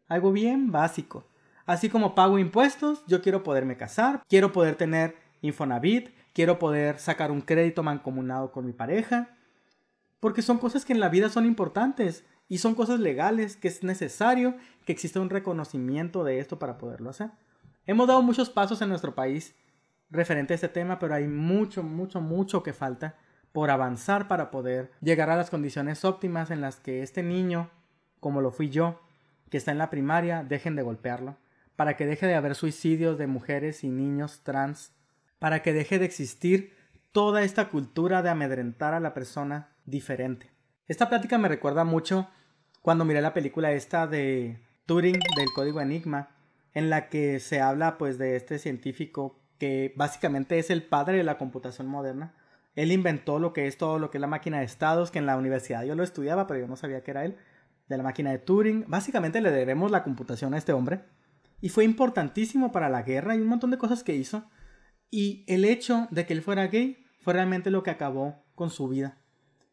algo bien básico. Así como pago impuestos, yo quiero poderme casar, quiero poder tener Infonavit, quiero poder sacar un crédito mancomunado con mi pareja, porque son cosas que en la vida son importantes y son cosas legales que es necesario que exista un reconocimiento de esto para poderlo hacer. Hemos dado muchos pasos en nuestro país referente a este tema, pero hay mucho que falta por avanzar para poder llegar a las condiciones óptimas en las que este niño, como lo fui yo, que está en la primaria, dejen de golpearlo, para que deje de haber suicidios de mujeres y niños trans, para que deje de existir toda esta cultura de amedrentar a la persona diferente. Esta plática me recuerda mucho cuando miré la película esta de Turing, del código Enigma, en la que se habla pues de este científico que básicamente es el padre de la computación moderna. Él inventó lo que es todo lo que es la máquina de estados, que en la universidad yo lo estudiaba, pero yo no sabía que era él, de la máquina de Turing. Básicamente le debemos la computación a este hombre. Y fue importantísimo para la guerra y un montón de cosas que hizo. Y el hecho de que él fuera gay fue realmente lo que acabó con su vida.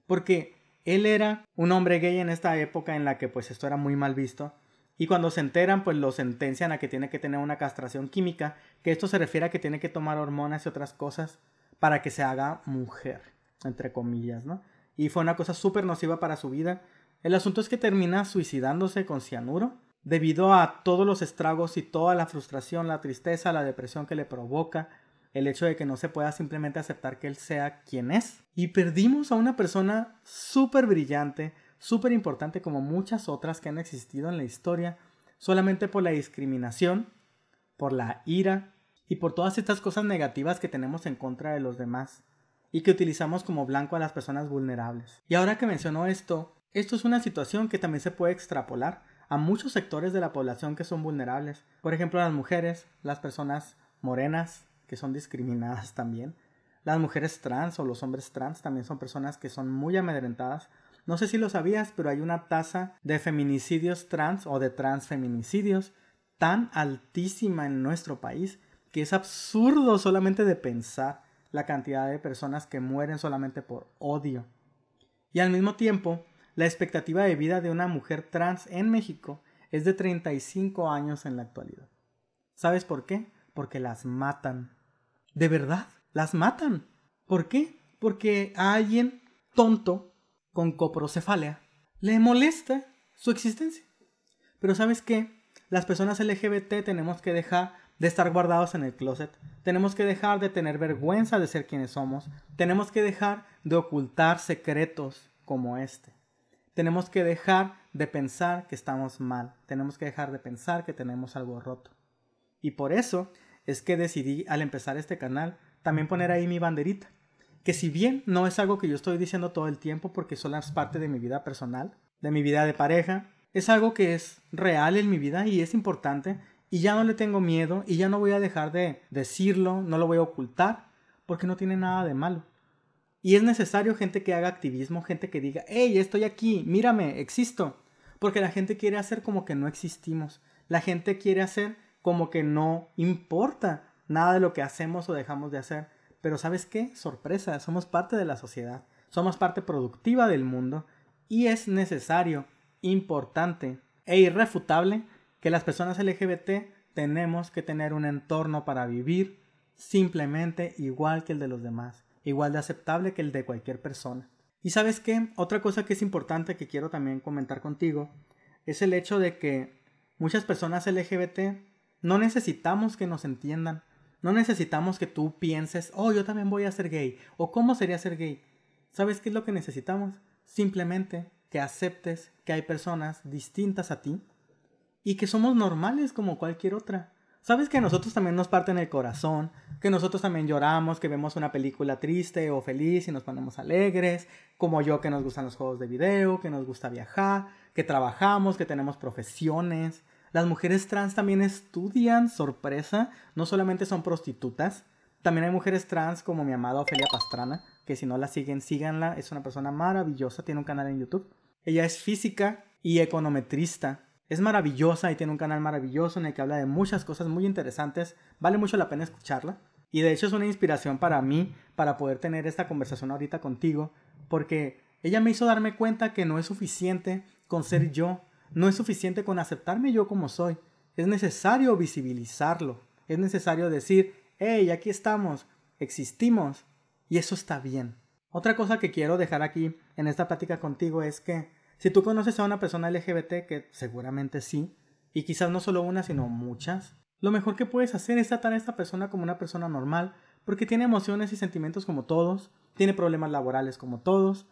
Porque él era un hombre gay en esta época en la que pues esto era muy mal visto. Y cuando se enteran pues lo sentencian a que tiene que tener una castración química. Que esto se refiere a que tiene que tomar hormonas y otras cosas para que se haga mujer, entre comillas, ¿no? Y fue una cosa súper nociva para su vida. El asunto es que termina suicidándose con cianuro debido a todos los estragos y toda la frustración, la tristeza, la depresión que le provoca el hecho de que no se pueda simplemente aceptar que él sea quien es. Y perdimos a una persona súper brillante, súper importante como muchas otras que han existido en la historia, solamente por la discriminación, por la ira y por todas estas cosas negativas que tenemos en contra de los demás y que utilizamos como blanco a las personas vulnerables. Y ahora que menciono esto es una situación que también se puede extrapolar a muchos sectores de la población que son vulnerables. Por ejemplo, las mujeres, las personas morenas, que son discriminadas también. Las mujeres trans o los hombres trans también son personas que son muy amedrentadas. No sé si lo sabías, pero hay una tasa de feminicidios trans o de transfeminicidios tan altísima en nuestro país que es absurdo solamente de pensar la cantidad de personas que mueren solamente por odio. Y al mismo tiempo, la expectativa de vida de una mujer trans en México es de 35 años en la actualidad. ¿Sabes por qué? Porque las matan. ¿De verdad? Las matan. ¿Por qué? Porque a alguien tonto con coprocefalia le molesta su existencia. Pero ¿sabes qué? Las personas LGBT tenemos que dejar de estar guardados en el closet. Tenemos que dejar de tener vergüenza de ser quienes somos. Tenemos que dejar de ocultar secretos como este. Tenemos que dejar de pensar que estamos mal. Tenemos que dejar de pensar que tenemos algo roto. Y por eso es que decidí al empezar este canal también poner ahí mi banderita. Que si bien no es algo que yo estoy diciendo todo el tiempo porque solo es parte de mi vida personal, de mi vida de pareja, es algo que es real en mi vida y es importante y ya no le tengo miedo y ya no voy a dejar de decirlo, no lo voy a ocultar porque no tiene nada de malo. Y es necesario gente que haga activismo, gente que diga, hey, estoy aquí, mírame, existo. Porque la gente quiere hacer como que no existimos. La gente quiere hacer como que no importa nada de lo que hacemos o dejamos de hacer. Pero ¿sabes qué? Sorpresa, somos parte de la sociedad. Somos parte productiva del mundo. Y es necesario, importante e irrefutable que las personas LGBT tenemos que tener un entorno para vivir simplemente igual que el de los demás. Igual de aceptable que el de cualquier persona. ¿Y sabes qué? Otra cosa que es importante que quiero también comentar contigo es el hecho de que muchas personas LGBT no necesitamos que nos entiendan. No necesitamos que tú pienses, oh, yo también voy a ser gay, o cómo sería ser gay. ¿Sabes qué es lo que necesitamos? Simplemente que aceptes que hay personas distintas a ti y que somos normales como cualquier otra. ¿Sabes que a nosotros también nos parten el corazón? Que nosotros también lloramos, que vemos una película triste o feliz y nos ponemos alegres, como yo que nos gustan los juegos de video, que nos gusta viajar, que trabajamos, que tenemos profesiones. Las mujeres trans también estudian, sorpresa, no solamente son prostitutas. También hay mujeres trans como mi amada Ofelia Pastrana, que si no la siguen, síganla, es una persona maravillosa, tiene un canal en YouTube. Ella es física y econometrista. Es maravillosa y tiene un canal maravilloso en el que habla de muchas cosas muy interesantes. Vale mucho la pena escucharla. Y de hecho es una inspiración para mí, para poder tener esta conversación ahorita contigo. Porque ella me hizo darme cuenta que no es suficiente con ser yo. No es suficiente con aceptarme yo como soy. Es necesario visibilizarlo. Es necesario decir, hey, aquí estamos, existimos. Y eso está bien. Otra cosa que quiero dejar aquí en esta plática contigo es que si tú conoces a una persona LGBT, que seguramente sí, y quizás no solo una, sino muchas, lo mejor que puedes hacer es tratar a esta persona como una persona normal, porque tiene emociones y sentimientos como todos, tiene problemas laborales como todos,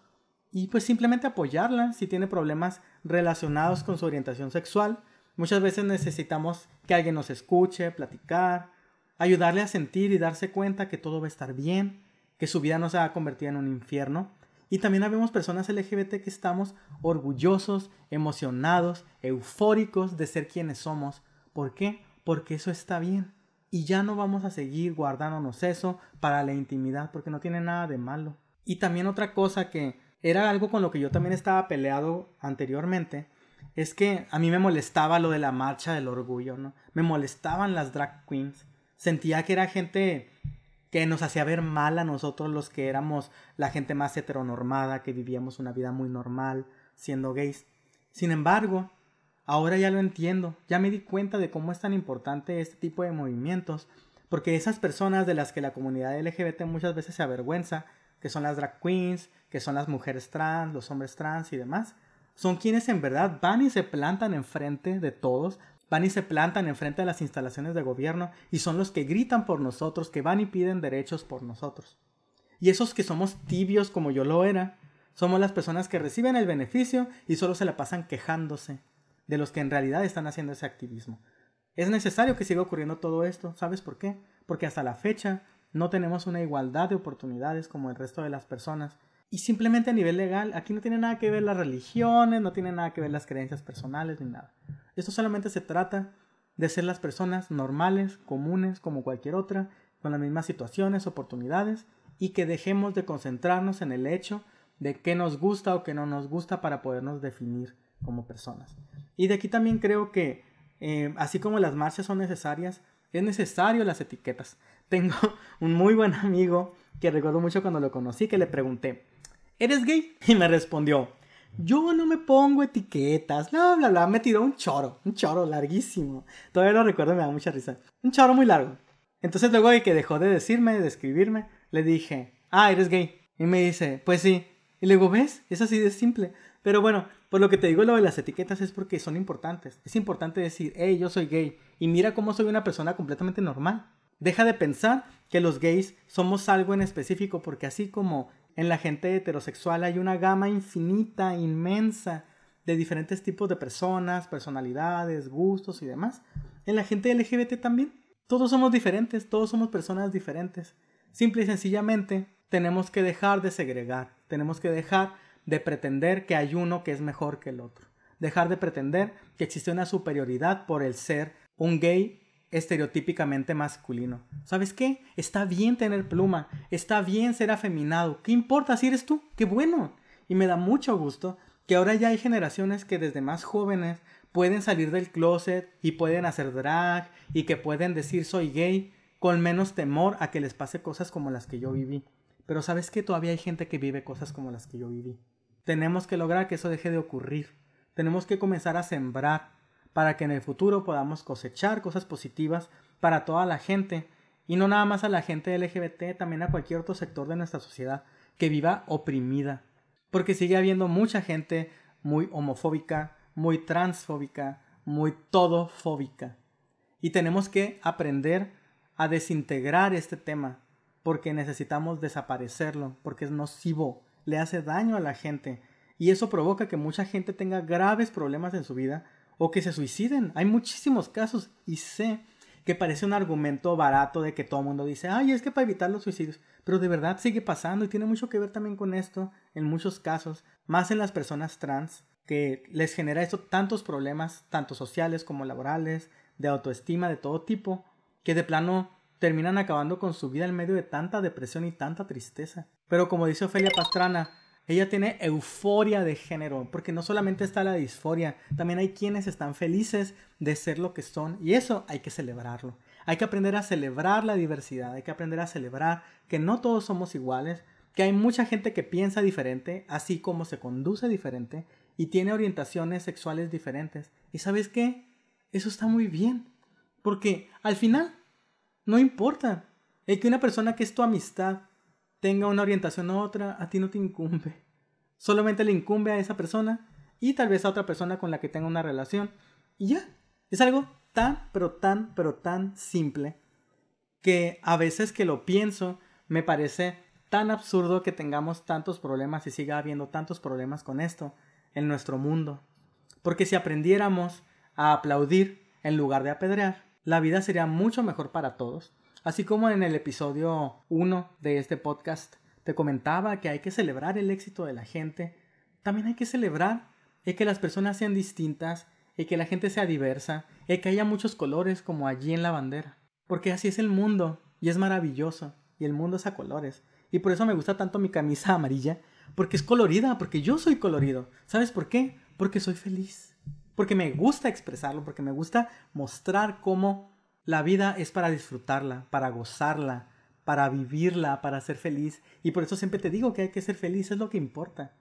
y pues simplemente apoyarla si tiene problemas relacionados con su orientación sexual. Muchas veces necesitamos que alguien nos escuche, platicar, ayudarle a sentir y darse cuenta que todo va a estar bien, que su vida no se va a convertir en un infierno. Y también habemos personas LGBT que estamos orgullosos, emocionados, eufóricos de ser quienes somos. ¿Por qué? Porque eso está bien. Y ya no vamos a seguir guardándonos eso para la intimidad, porque no tiene nada de malo. Y también otra cosa que era algo con lo que yo también estaba peleado anteriormente, es que a mí me molestaba lo de la marcha del orgullo, ¿no? Me molestaban las drag queens. Sentía que era gente que nos hacía ver mal a nosotros los que éramos la gente más heteronormada, que vivíamos una vida muy normal siendo gays. Sin embargo, ahora ya lo entiendo, ya me di cuenta de cómo es tan importante este tipo de movimientos, porque esas personas de las que la comunidad LGBT muchas veces se avergüenza, que son las drag queens, que son las mujeres trans, los hombres trans y demás, son quienes en verdad van y se plantan enfrente de todos, van y se plantan enfrente de las instalaciones de gobierno y son los que gritan por nosotros, que van y piden derechos por nosotros. Y esos que somos tibios como yo lo era, somos las personas que reciben el beneficio y solo se la pasan quejándose de los que en realidad están haciendo ese activismo. Es necesario que siga ocurriendo todo esto. ¿Sabes por qué? Porque hasta la fecha no tenemos una igualdad de oportunidades como el resto de las personas. Y simplemente a nivel legal, aquí no tiene nada que ver las religiones, no tiene nada que ver las creencias personales ni nada. Esto solamente se trata de ser las personas normales, comunes, como cualquier otra, con las mismas situaciones, oportunidades, y que dejemos de concentrarnos en el hecho de qué nos gusta o qué no nos gusta para podernos definir como personas. Y de aquí también creo que, así como las marchas son necesarias, es necesario las etiquetas. Tengo un muy buen amigo que recuerdo mucho cuando lo conocí, que le pregunté, ¿eres gay? Y me respondió, yo no me pongo etiquetas, bla, bla, bla. Me tiró un choro larguísimo. Todavía lo recuerdo, me da mucha risa. Un choro muy largo. Entonces luego de que dejó de decirme, de escribirme, le dije, ¿eres gay? Y me dice, pues sí. Y le digo, ¿ves? Es así de simple. Pero bueno, por lo que te digo lo de las etiquetas es porque son importantes. Es importante decir, hey, yo soy gay. Y mira cómo soy una persona completamente normal. Deja de pensar que los gays somos algo en específico, porque así como en la gente heterosexual hay una gama infinita, inmensa, de diferentes tipos de personas, personalidades, gustos y demás, en la gente LGBT también. Todos somos diferentes, todos somos personas diferentes. Simple y sencillamente tenemos que dejar de segregar, tenemos que dejar de pretender que hay uno que es mejor que el otro. Dejar de pretender que existe una superioridad por el ser un gay estereotípicamente masculino. ¿Sabes qué? Está bien tener pluma, está bien ser afeminado. ¿Qué importa si eres tú? ¡Qué bueno! Y me da mucho gusto que ahora ya hay generaciones que desde más jóvenes pueden salir del closet y pueden hacer drag y que pueden decir soy gay con menos temor a que les pase cosas como las que yo viví. Pero ¿sabes qué? Todavía hay gente que vive cosas como las que yo viví. Tenemos que lograr que eso deje de ocurrir. Tenemos que comenzar a sembrar para que en el futuro podamos cosechar cosas positivas para toda la gente, y no nada más a la gente LGBT, también a cualquier otro sector de nuestra sociedad que viva oprimida, porque sigue habiendo mucha gente muy homofóbica, muy transfóbica, muy todofóbica, y tenemos que aprender a desintegrar este tema, porque necesitamos desaparecerlo, porque es nocivo, le hace daño a la gente, y eso provoca que mucha gente tenga graves problemas en su vida, o que se suiciden. Hay muchísimos casos y sé que parece un argumento barato de que todo el mundo dice, ay, es que para evitar los suicidios. Pero de verdad sigue pasando y tiene mucho que ver también con esto en muchos casos, más en las personas trans, que les genera esto tantos problemas, tanto sociales como laborales, de autoestima, de todo tipo, que de plano terminan acabando con su vida en medio de tanta depresión y tanta tristeza. Pero como dice Ofelia Pastrana, ella tiene euforia de género, porque no solamente está la disforia, también hay quienes están felices de ser lo que son, y eso hay que celebrarlo. Hay que aprender a celebrar la diversidad, hay que aprender a celebrar que no todos somos iguales, que hay mucha gente que piensa diferente, así como se conduce diferente, y tiene orientaciones sexuales diferentes. ¿Y sabes qué? Eso está muy bien, porque al final no importa. El que una persona que es tu amistad tenga una orientación u otra, a ti no te incumbe. Solamente le incumbe a esa persona y tal vez a otra persona con la que tenga una relación. Y ya. Es algo tan, pero tan simple que a veces que lo pienso me parece tan absurdo que tengamos tantos problemas y siga habiendo tantos problemas con esto en nuestro mundo. Porque si aprendiéramos a aplaudir en lugar de apedrear, la vida sería mucho mejor para todos. Así como en el episodio 1 de este podcast te comentaba que hay que celebrar el éxito de la gente, también hay que celebrar el que las personas sean distintas, el que la gente sea diversa, el que haya muchos colores como allí en la bandera. Porque así es el mundo y es maravilloso y el mundo es a colores. Y por eso me gusta tanto mi camisa amarilla, porque es colorida, porque yo soy colorido. ¿Sabes por qué? Porque soy feliz. Porque me gusta expresarlo, porque me gusta mostrar cómo la vida es para disfrutarla, para gozarla, para vivirla, para ser feliz. Y por eso siempre te digo que hay que ser feliz, es lo que importa.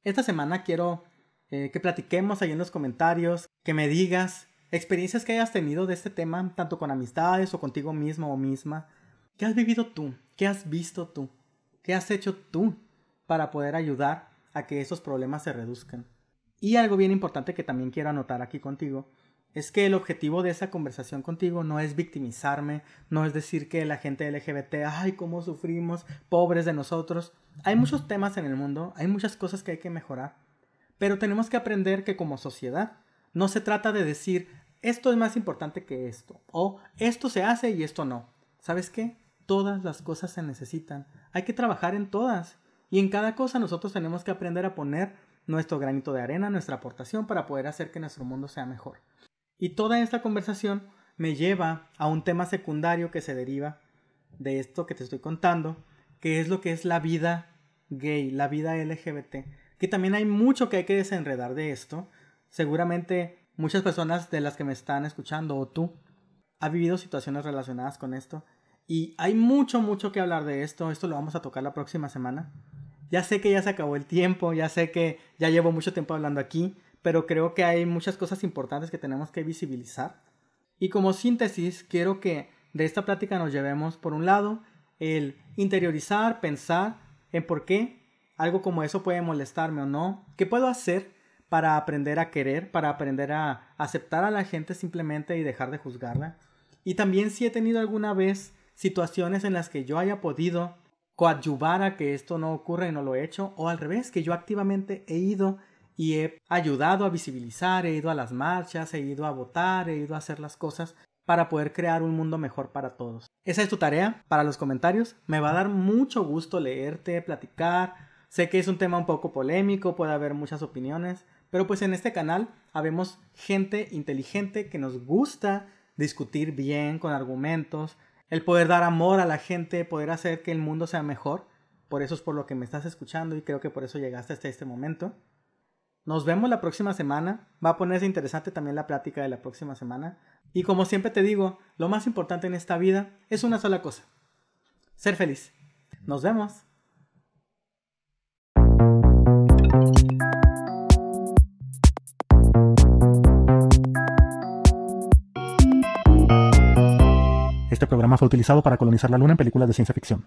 Esta semana quiero que platiquemos ahí en los comentarios, que me digas experiencias que hayas tenido de este tema, tanto con amistades o contigo mismo o misma. ¿Qué has vivido tú? ¿Qué has visto tú? ¿Qué has hecho tú para poder ayudar a que esos problemas se reduzcan? Y algo bien importante que también quiero anotar aquí contigo es que el objetivo de esa conversación contigo no es victimizarme, no es decir que la gente LGBT, ay, cómo sufrimos, pobres de nosotros. Hay muchos temas en el mundo, hay muchas cosas que hay que mejorar, pero tenemos que aprender que como sociedad no se trata de decir, esto es más importante que esto, o esto se hace y esto no. ¿Sabes qué? Todas las cosas se necesitan. Hay que trabajar en todas. Y en cada cosa nosotros tenemos que aprender a poner nuestro granito de arena, nuestra aportación para poder hacer que nuestro mundo sea mejor. Y toda esta conversación me lleva a un tema secundario que se deriva de esto que te estoy contando, que es lo que es la vida gay, la vida LGBT, que también hay mucho que hay que desenredar de esto. Seguramente muchas personas de las que me están escuchando o tú ha vivido situaciones relacionadas con esto y hay mucho que hablar de esto. Esto lo vamos a tocar la próxima semana. Ya sé que ya se acabó el tiempo, ya sé que ya llevo mucho tiempo hablando aquí, pero creo que hay muchas cosas importantes que tenemos que visibilizar. Y como síntesis, quiero que de esta plática nos llevemos, por un lado, el interiorizar, pensar en por qué algo como eso puede molestarme o no. ¿Qué puedo hacer para aprender a querer, para aprender a aceptar a la gente simplemente y dejar de juzgarla? Y también si he tenido alguna vez situaciones en las que yo haya podido coadyuvar a que esto no ocurra y no lo he hecho, o al revés, que yo activamente he ido y he ayudado a visibilizar, he ido a las marchas, he ido a votar, he ido a hacer las cosas para poder crear un mundo mejor para todos. Esa es tu tarea para los comentarios. Me va a dar mucho gusto leerte, platicar. Sé que es un tema un poco polémico, puede haber muchas opiniones, pero pues en este canal habemos gente inteligente que nos gusta discutir bien, con argumentos, el poder dar amor a la gente, poder hacer que el mundo sea mejor. Por eso es por lo que me estás escuchando y creo que por eso llegaste hasta este momento. Nos vemos la próxima semana. Va a ponerse interesante también la plática de la próxima semana. Y como siempre te digo, lo más importante en esta vida es una sola cosa: ser feliz. Nos vemos. Este programa fue utilizado para colonizar la Luna en películas de ciencia ficción.